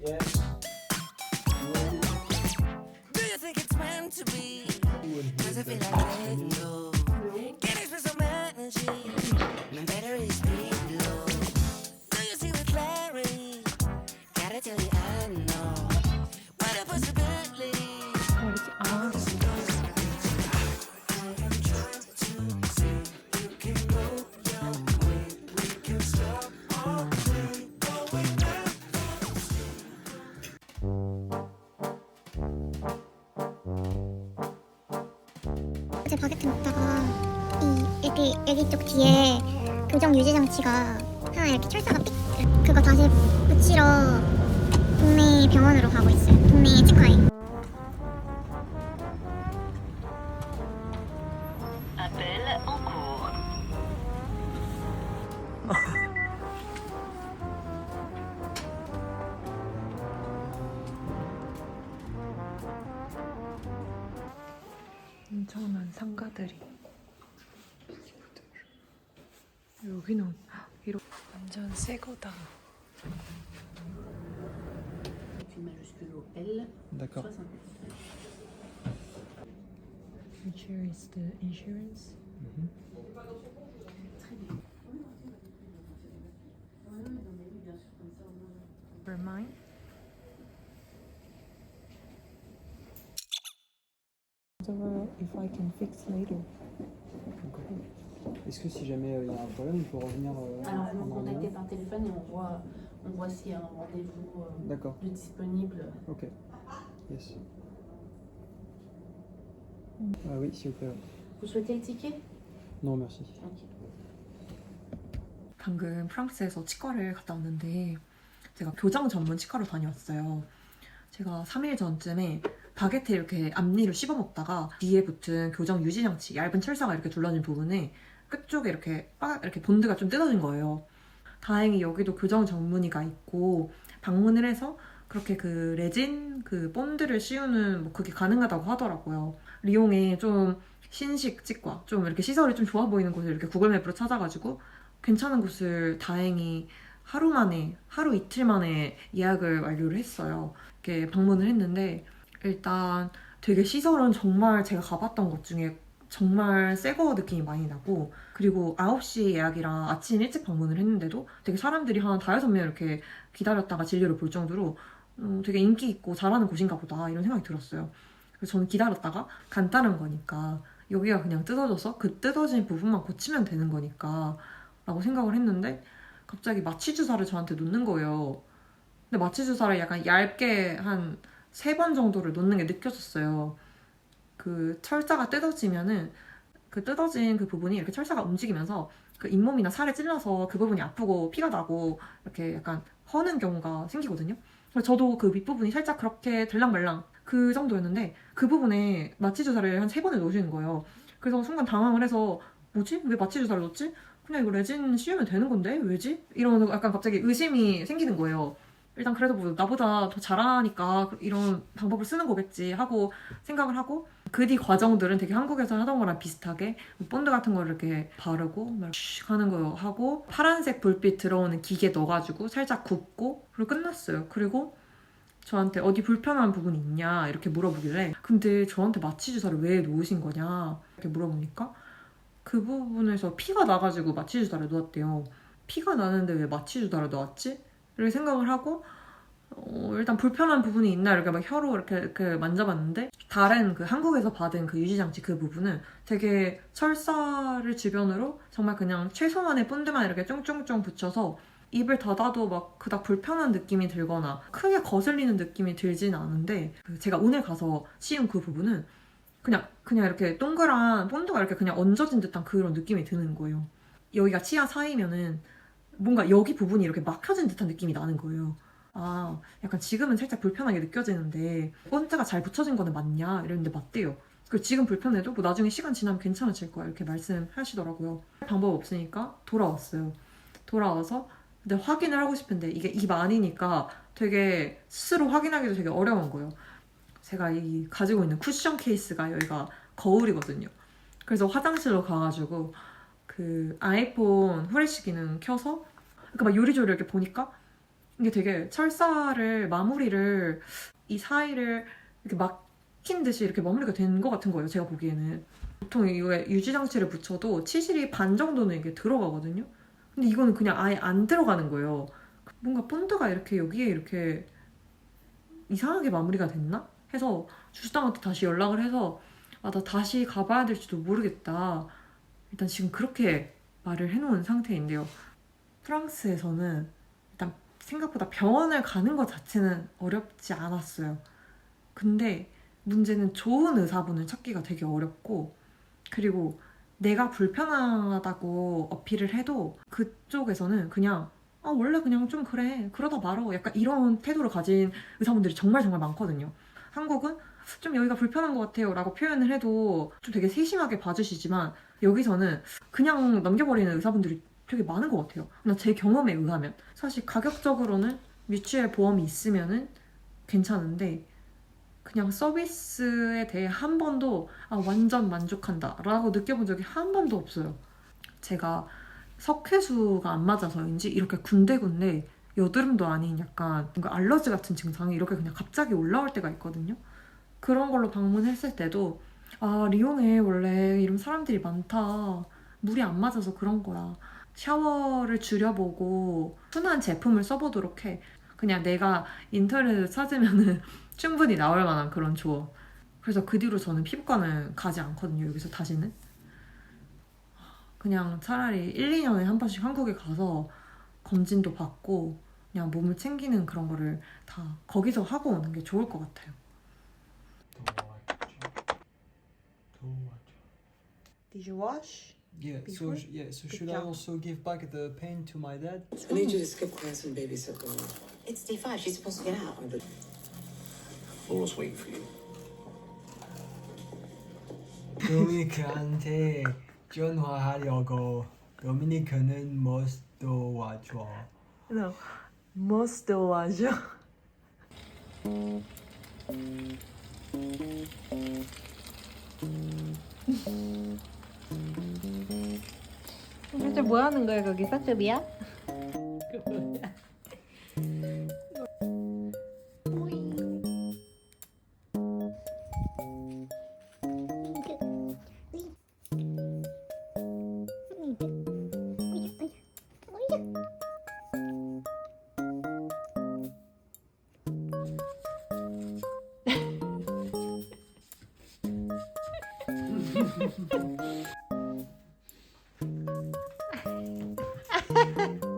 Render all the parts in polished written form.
Do you think it's meant to be? Cause I feel like letting go. Can't express some energy. My battery's pretty low. Do you see with clarity? Gotta tell you I know. What a possibility. 어제 바게트 먹다가 여기 쪽 뒤에 교정 유지 장치가 하나 이렇게 철사가 삑 그거 다시 붙이러 동네 병원으로 가고 있어요. 동네 치과에. Appel en cours. 엄청난 상가들이 여기는 이렇게 완전 새 거다. D'accord. Here is the insurance. For mine. If I can fix later. Est-ce que si jamais il y a un problème, on peut revenir Alors, vous en me contactez amont? par téléphone et on voit s'il y a un rendez-vous D'accord. de disponible. Ok. Yes. Ah oui, s'il vous plaît. Vous souhaitez le ticket? Non, merci. Ok. 방금 프랑스에서 치과를 갔다 왔는데 제가 교정 전문 치과로 다녀왔어요. 제가 3일 전쯤에 바게트 이렇게 앞니를 씹어 먹다가 뒤에 붙은 교정 유지 장치 얇은 철사가 이렇게 둘러진 부분에 끝쪽에 이렇게 이렇게 본드가 좀 뜯어진 거예요. 다행히 여기도 교정 전문의가 있고 방문을 해서 그렇게 그 레진 그 본드를 씌우는 뭐 그게 가능하다고 하더라고요. 리옹에 좀 신식 치과 좀 이렇게 시설이 좀 좋아 보이는 곳을 이렇게 구글맵으로 찾아가지고 괜찮은 곳을 다행히 하루 이틀 만에 예약을 완료를 했어요. 이렇게 방문을 했는데 일단 되게 시설은 정말 제가 가봤던 것 중에 정말 새거 느낌이 많이 나고 그리고 9시 예약이라 아침 일찍 방문을 했는데도 되게 사람들이 한 5-6명 이렇게 기다렸다가 진료를 볼 정도로 되게 인기 있고 잘하는 곳인가 보다 이런 생각이 들었어요. 그래서 저는 기다렸다가 간단한 거니까 여기가 그냥 뜯어져서 그 뜯어진 부분만 고치면 되는 거니까 라고 생각을 했는데 갑자기 마취 주사를 저한테 놓는 거예요. 근데 마취 주사를 약간 얇게 한 3번 정도를 놓는 게 느껴졌어요. 그 철사가 뜯어지면은 그 뜯어진 그 부분이 이렇게 철사가 움직이면서 그 잇몸이나 살에 찔러서 그 부분이 아프고 피가 나고 이렇게 약간 허는 경우가 생기거든요. 그래서 저도 그 윗부분이 살짝 그렇게 들랑말랑 그 정도였는데 그 부분에 마취 주사를 한 3번을 놓으시는 거예요. 그래서 순간 당황을 해서 뭐지? 왜 마취 주사를 놓지? 그냥 이거 레진 씌우면 되는 건데? 왜지? 이런 약간 갑자기 의심이 생기는 거예요. 일단 그래도 뭐 나보다 더 잘하니까 이런 방법을 쓰는 거겠지 하고 생각을 하고 그 뒤 과정들은 되게 한국에서 하던 거랑 비슷하게 본드 같은 거를 이렇게 바르고 막 하는 거 하고 파란색 불빛 들어오는 기계 넣어가지고 살짝 굽고 그리고 끝났어요. 그리고 저한테 어디 불편한 부분이 있냐 이렇게 물어보길래 근데 저한테 마취 주사를 왜 놓으신 거냐 이렇게 물어보니까 그 부분에서 피가 나가지고 마취 주사를 놓았대요. 피가 나는데 왜 마취 주사를 놓았지? 이렇게 생각을 하고 일단 불편한 부분이 있나 이렇게 막 혀로 이렇게 만져봤는데 다른 그 한국에서 받은 그 유지장치 그 부분은 되게 철사를 주변으로 정말 그냥 최소한의 본드만 이렇게 쫑쫑쫑 붙여서 입을 닫아도 막 그닥 불편한 느낌이 들거나 크게 거슬리는 느낌이 들진 않은데 제가 오늘 가서 씌운 그 부분은 그냥 이렇게 동그란 본드가 이렇게 그냥 얹어진 듯한 그런 느낌이 드는 거예요. 여기가 치아 사이면은 뭔가 여기 부분이 이렇게 막혀진 듯한 느낌이 나는 거예요. 아, 약간 지금은 살짝 불편하게 느껴지는데 본드가 잘 붙여진 거는 맞냐? 이랬는데 맞대요. 그리고 지금 불편해도 뭐 나중에 시간 지나면 괜찮아질 거야 이렇게 말씀하시더라고요. 방법 없으니까 돌아왔어요. 돌아와서 근데 확인을 하고 싶은데 이게 입 안이니까 되게 스스로 확인하기도 되게 어려운 거예요. 제가 이 가지고 있는 쿠션 케이스가 여기가 거울이거든요. 그래서 화장실로 가가지고 그 아이폰 후레쉬 기능 켜서 그러니까 막 요리조리 이렇게 보니까 이게 되게 철사를 마무리를 이 사이를 이렇게 막힌 듯이 이렇게 마무리가 된 것 같은 거예요. 제가 보기에는. 보통 이거에 유지장치를 붙여도 치실이 반 정도는 이게 들어가거든요. 근데 이거는 그냥 아예 안 들어가는 거예요. 뭔가 본드가 이렇게 여기에 이렇게 이상하게 마무리가 됐나? 해서 주식당한테 다시 연락을 해서 나 다시 가봐야 될지도 모르겠다. 일단 지금 그렇게 말을 해놓은 상태인데요. 프랑스에서는 일단 생각보다 병원을 가는 것 자체는 어렵지 않았어요. 근데 문제는 좋은 의사분을 찾기가 되게 어렵고, 그리고 내가 불편하다고 어필을 해도 그쪽에서는 그냥 원래 그냥 좀 그래 그러다 말어 약간 이런 태도를 가진 의사분들이 정말 많거든요. 한국은 좀 여기가 불편한 것 같아요 라고 표현을 해도 좀 되게 세심하게 봐주시지만 여기서는 그냥 넘겨버리는 의사분들이 되게 많은 것 같아요. 제 경험에 의하면 사실 가격적으로는 뮤추얼 보험이 있으면은 괜찮은데 그냥 서비스에 대해 한 번도 완전 만족한다 라고 느껴본 적이 한 번도 없어요. 제가 석회수가 안 맞아서인지 이렇게 군데군데 여드름도 아닌 약간 뭔가 알러지 같은 증상이 이렇게 그냥 갑자기 올라올 때가 있거든요. 그런 걸로 방문했을 때도 리옹에 원래 이런 사람들이 많다. 물이 안 맞아서 그런 거야. 샤워를 줄여보고 순한 제품을 써보도록 해. 그냥 내가 인터넷에 찾으면은 충분히 나올 만한 그런 조언. 그래서 그 뒤로 저는 피부과는 가지 않거든요. 여기서 다시는. 그냥 차라리 1, 2년에 한 번씩 한국에 가서 검진도 받고 그냥 몸을 챙기는 그런 거를 다 거기서 하고 오는 게 좋을 것 같아요. Did you wash? Yeah, Before? so Good should I job. also give back the pain to my dad? I need you to skip class and babysit the It's day 5. She's supposed to get out. Laura's waiting for you. 도미니크한테 전화하려고. 도미니크는 머스도 와줘. No, must wash. 도대체 뭐 하는 거야 거기 사급이야?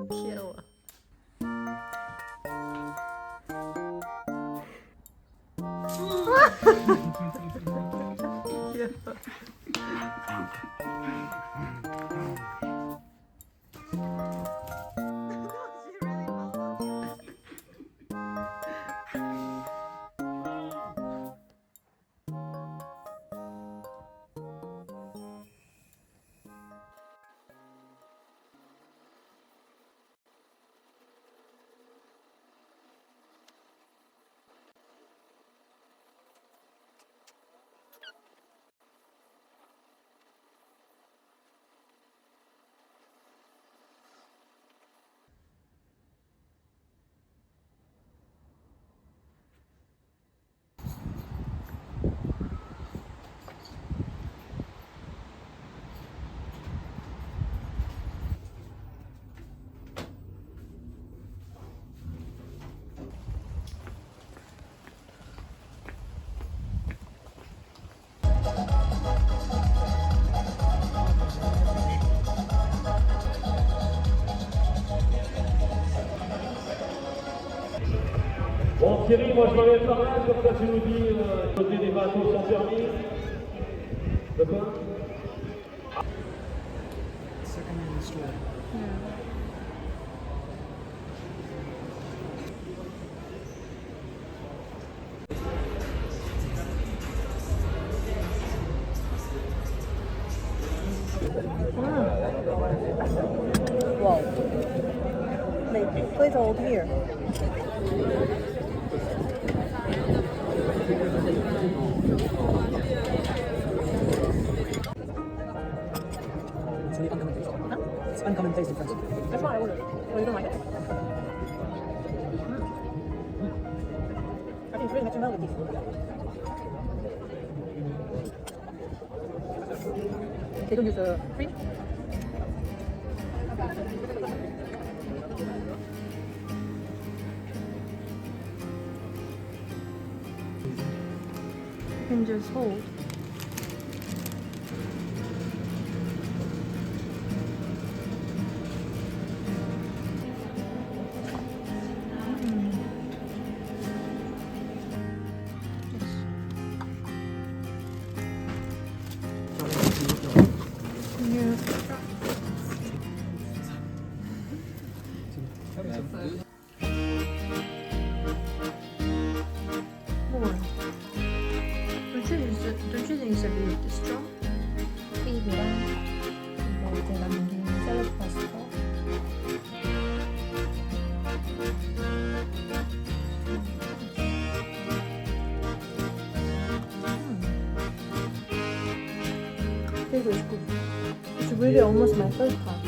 귀여워. Bon Thierry, moi je m'arrête par là, comme ça tu nous dis côté des bateaux sont permis. D'accord? Second-hand store. 와우. 네, please hold here. It's uncommon taste in French. That's why I ordered. Oh, you don't like it? It's really much melody. They don't use cream? You can just hold. Don't you think it's a bit strong? 삐이랑 이거 이제 남긴 샐러드 파스타. This is good. It's really almost my first time.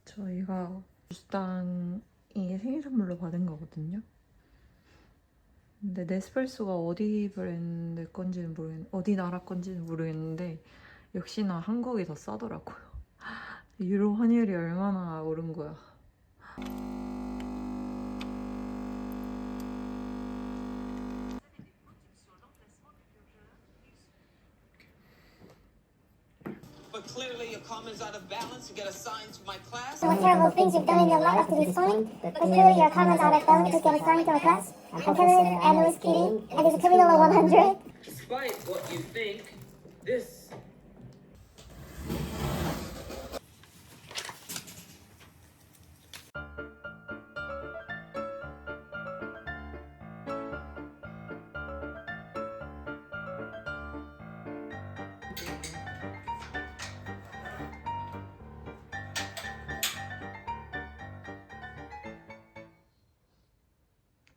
저희가 주스당이 생일 선물로 받은 거거든요. 근데 네스프레소가 어디 브랜드 건지는 어디 나라 건지는 모르겠는데 역시나 한국이 더 싸더라고요. 유로 환율이 얼마나 오른 거야. But clearly your comments out of balance. You get assigned to my class. What terrible things you've done in your life up to this point, but clearly your comments are at balance to get assigned to a class. I'm telling you, Anna was kidding, and there's a criminal of 100. Despite what you think, this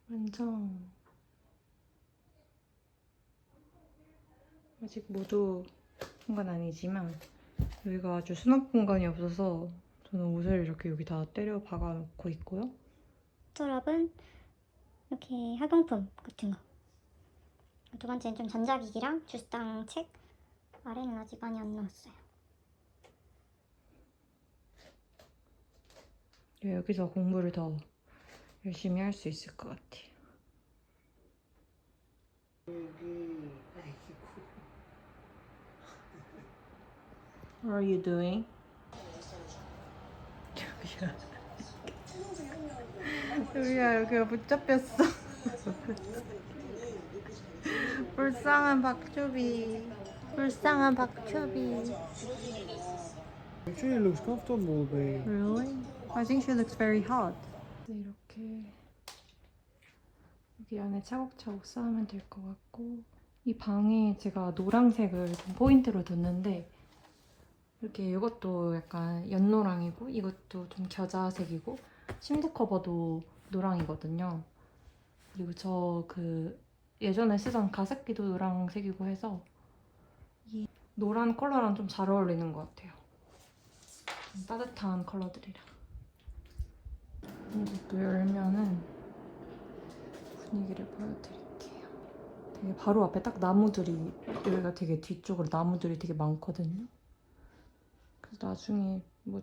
완전 아직 모두 한 건 아니지만 여기가 아주 수납 공간이 없어서 저는 옷을 이렇게 여기다 때려 박아 놓고 있고요. 서랍은 이렇게 학용품 같은 거. 두 번째는 좀 전자기기랑 주스당 책. 아래는 아직 많이 안 나왔어요. 여기서 공부를 더 열심히 할 수 있을 것 같아요. What are you doing? 여기가 붙잡혔어. 불쌍한 박초비. 불쌍한 박초비. Actually, it looks comfortable, babe. Really? I think she looks very hot. 이렇게 여기 안에 차곡차곡 쌓으면 될 것 같고, 이 방에 제가 노란색을 좀 포인트로 뒀는데 이렇게 이것도 약간 연노랑이고 이것도 좀 겨자색이고 침대 커버도 노랑이거든요. 그리고 저 예전에 쓰던 가습기도 노란색이고 해서 이 노란 컬러랑 좀 잘 어울리는 것 같아요. 좀 따뜻한 컬러들이랑. 이것도 열면은 분위기를 보여드릴게요. 되게 바로 앞에 딱 나무들이, 여기가 되게 뒤쪽으로 나무들이 되게 많거든요. 그래서 나중에 뭐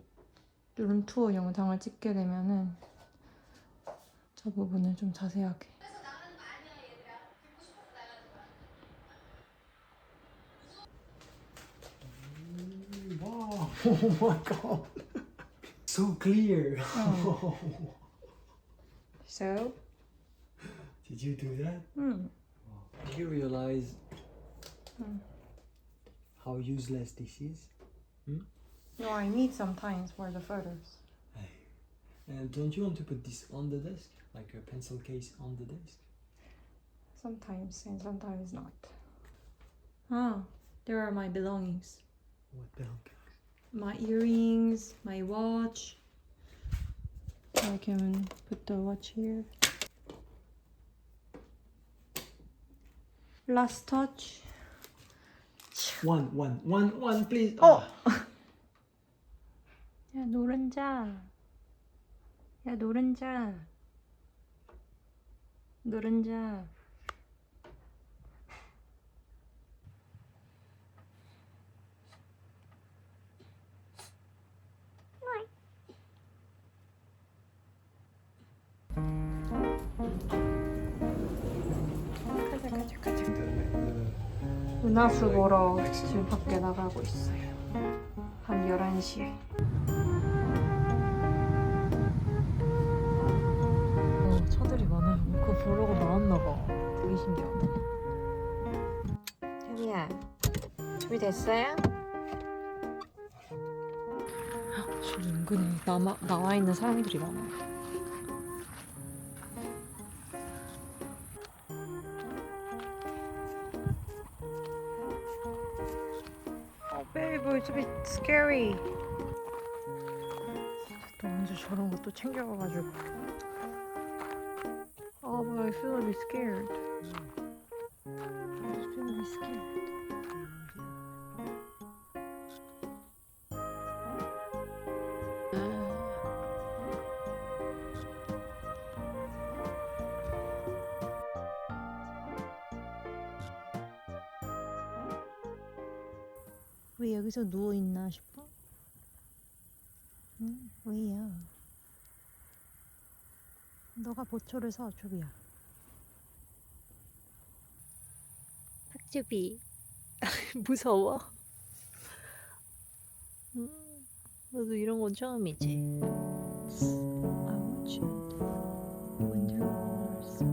룸투어 영상을 찍게 되면은 저 부분을 좀 자세하게. Wow! Oh my god! So clear! So? Did you do that? Hmm. Do you realize Hmm. how useless this is? No, I need sometimes for the photos. And don't you want to put this on the desk? Like a pencil case on the desk? Sometimes and sometimes not. Ah, there are my belongings. What belongings? my earrings, my watch. I can put the watch here. Last touch. One, please. 어! 야, 노른자. 야, 노른자. 노른자. 가자. 은하수 보러 지금 밖에 나가고 있어요. 한 11시에. 차들이 많아요. 그거 보려고 나왔나봐. 되게 신기하네. 태미야, 준비됐어요? 지금 은근히 나와 있는 사람들이 많아요. Babe, it's a bit scary. 또 언제 저런 거 또 챙겨가가지고. Oh, but I feel a bit scared. I feel a bit scared. 왜 여기서 누워있나 싶어? 응? 왜야? 너가 보초를 사, 조비야. 학주비. 무서워? 너도 이런 건 처음이지? I want you when you are so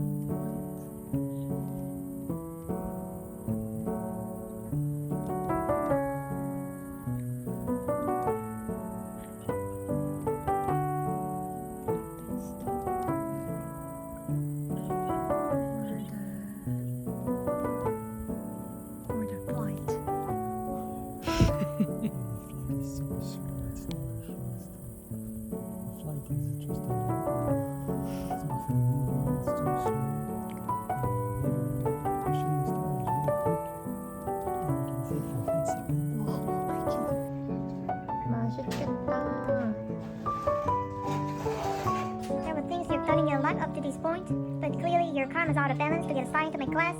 There were things you've done in your life up to this point, but clearly your karma's out of balance to get assigned to my class.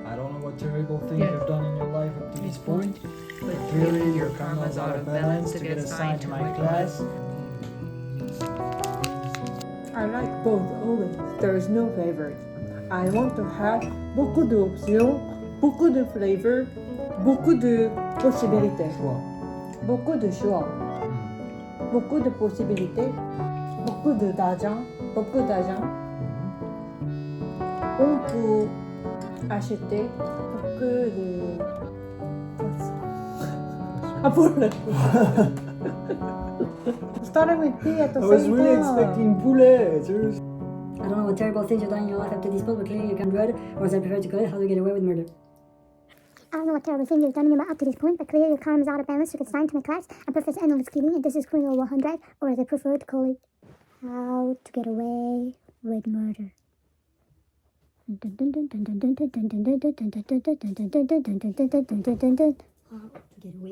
I don't know what terrible thing you've done in your life up to this point, but clearly your karma's out of balance to get assigned to my class. I like both always. There is no favorite. I want to have beaucoup d'options, beaucoup de flavor, beaucoup de possibilités. 좋아. Beaucoup de choix. Beaucoup de possibilités. Beaucoup de d'argent. Beaucoup d'argent. On peut acheter beaucoup de... Ah, pour le Starting with P at the I was same really time. expecting poulet. Seriously. I don't know what terrible things you've done in your life up to this point, but clearly you can do it, or as I prefer to call it, how to get away with murder. I don't know what terrible thing you've done in your life up to this point, but clearly your karma's out of balance to get assigned to my class. I'm Professor Enolis and this is Criminal 100, or as I prefer to call it, how to get away with murder. How to get away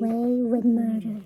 Way with murder.